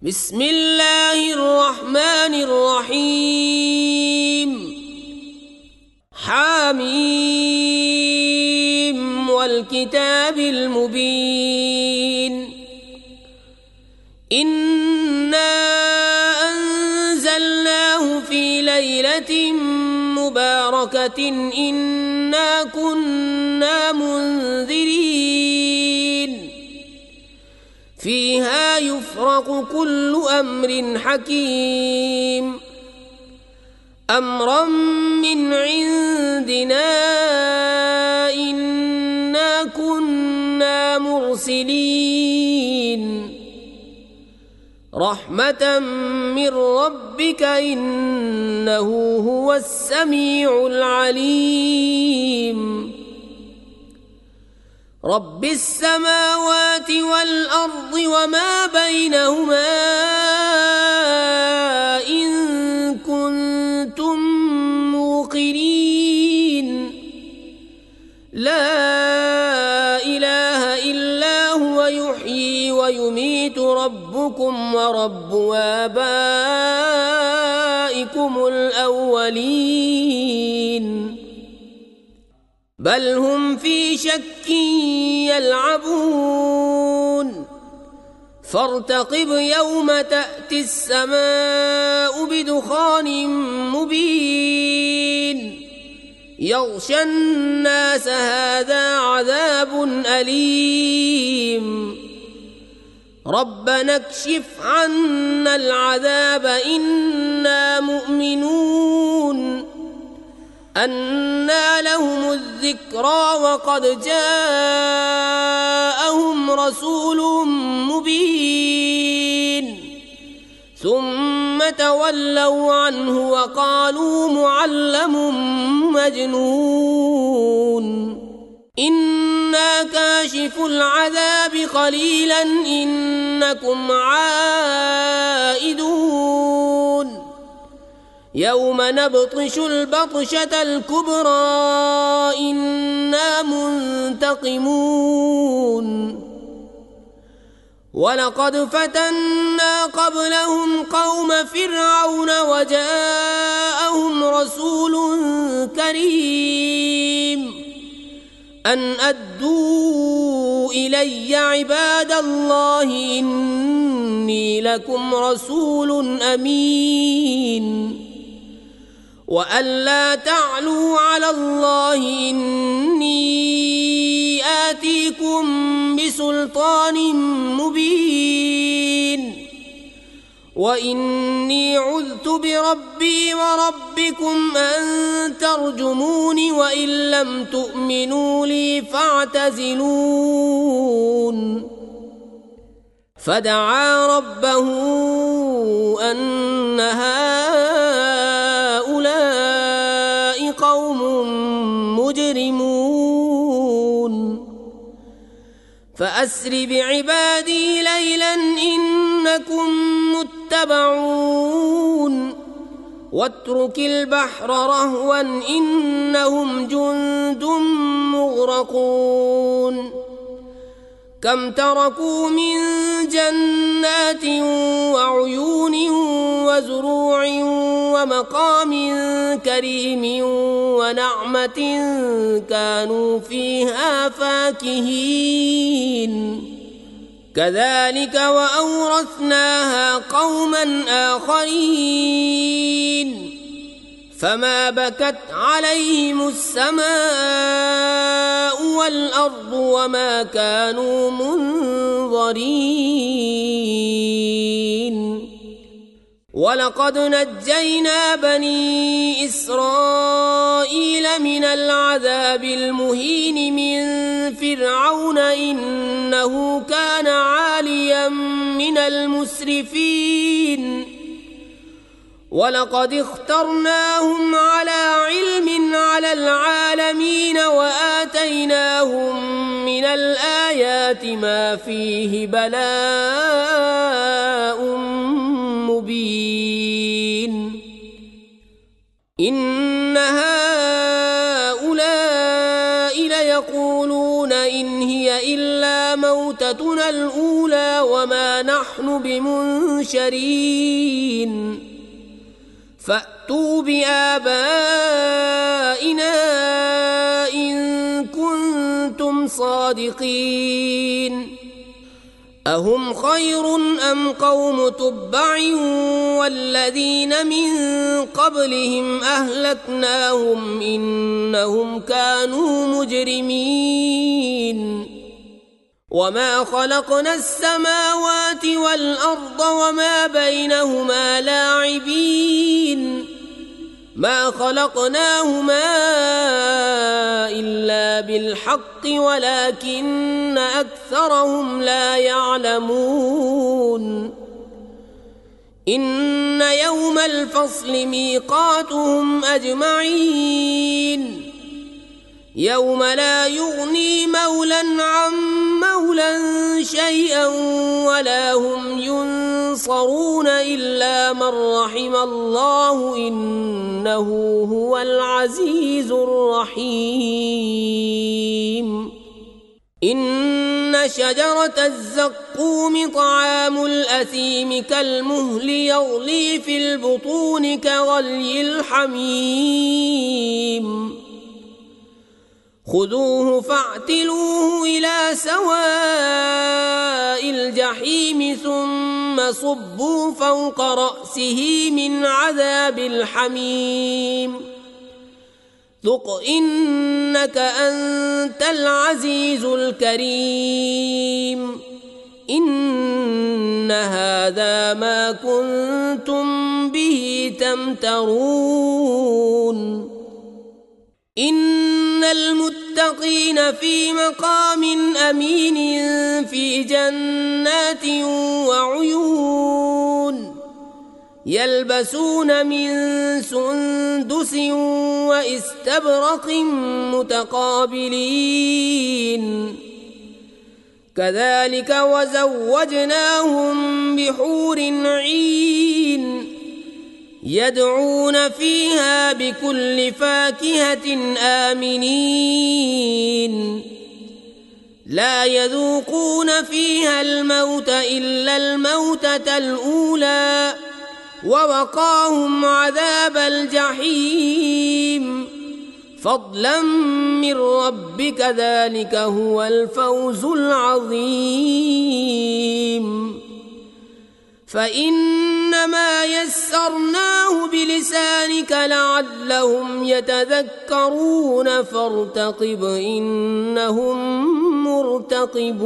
بسم الله الرحمن الرحيم. حاميم والكتاب المبين. إنا أنزلناه في ليلة مباركة إنا كنا منذرين فيها يفرق كل أمر حكيم أمرا من عندنا إنا كنا مرسلين رحمة من ربك إنه هو السميع العليم رب السماوات والأرض وما بينهما إن كنتم موقنين لا إله إلا هو يحيي ويميت ربكم ورب آبائكم الأولين بل هم في شك يلعبون فارتقب يوم تأتي السماء بدخان مبين يغشى الناس هذا عذاب أليم ربنا اكشف عنا العذاب إنا مؤمنون أنى لهم الذكرى وقد جاءهم رسول مبين ثم تولوا عنه وقالوا معلم مجنون إنا كاشف العذاب قليلا إنكم عائدون يوم نبطش البطشة الكبرى إنا منتقمون ولقد فتنا قبلهم قوم فرعون وجاءهم رسول كريم أن أدوا إلي عباد الله إني لكم رسول أمين وأن لا تعلوا على الله إني آتيكم بسلطان مبين وإني عذت بربي وربكم أن ترجمون وإن لم تؤمنوا لي فاعتزلون فدعا ربه أن هؤلاء قوم مجرمون فأسر بعبادي ليلا إنكم متبعون واترك البحر رهوا إنهم جند مغرقون كم تركوا من جنات وعيون وزروع ومقام كريم ونعمة كانوا فيها فاكهين كذلك وأورثناها قوما آخرين فما بكت عليهم السماء والأرض وما كانوا منظرين ولقد نجينا بني إسرائيل من العذاب المهين من فرعون إنه كان عاليا من المسرفين ولقد اخترناهم على علم على العالمين وآتيناهم من الآيات ما فيه بلاء مبين إن هؤلاء ليقولون إن هي إلا موتة موتتنا الأولى وما نحن بمنشرين فأتوا بآبائنا إن كنتم صادقين أهم خير أم قوم تبع والذين من قبلهم أهلكناهم إنهم كانوا مجرمين وما خلقنا السماوات والأرض وما بينهما لاعبين ما خلقناهما إلا بالحق ولكن أكثرهم لا يعلمون إن يوم الفصل ميقاتهم أجمعين يوم لا يغني مولى عن مولى شيئا ولا هم ينصرون إلا من رحم الله إنه هو العزيز الرحيم إن شجرة الزقوم طعام الأثيم كالمهل يغلي في البطون كغلي الحميم خذوه فاعتلوه إلى سواء الجحيم ثم صبوا فوق رأسه من عذاب الحميم ذق إنك أنت العزيز الكريم إن هذا ما كنتم به تمترون إن المتقين في مقام أمين في جنات وعيون يلبسون من سندس وإستبرق متقابلين كذلك وزوجناهم بحور عين يدعون فيها بكل فاكهة آمنين لا يذوقون فيها الموت إلا الموتة الأولى ووقاهم عذاب الجحيم فضلا من ربك ذلك هو الفوز العظيم فإنما يسرناه بلسانك لعلهم يتذكرون فارتقب إنهم مرتقبون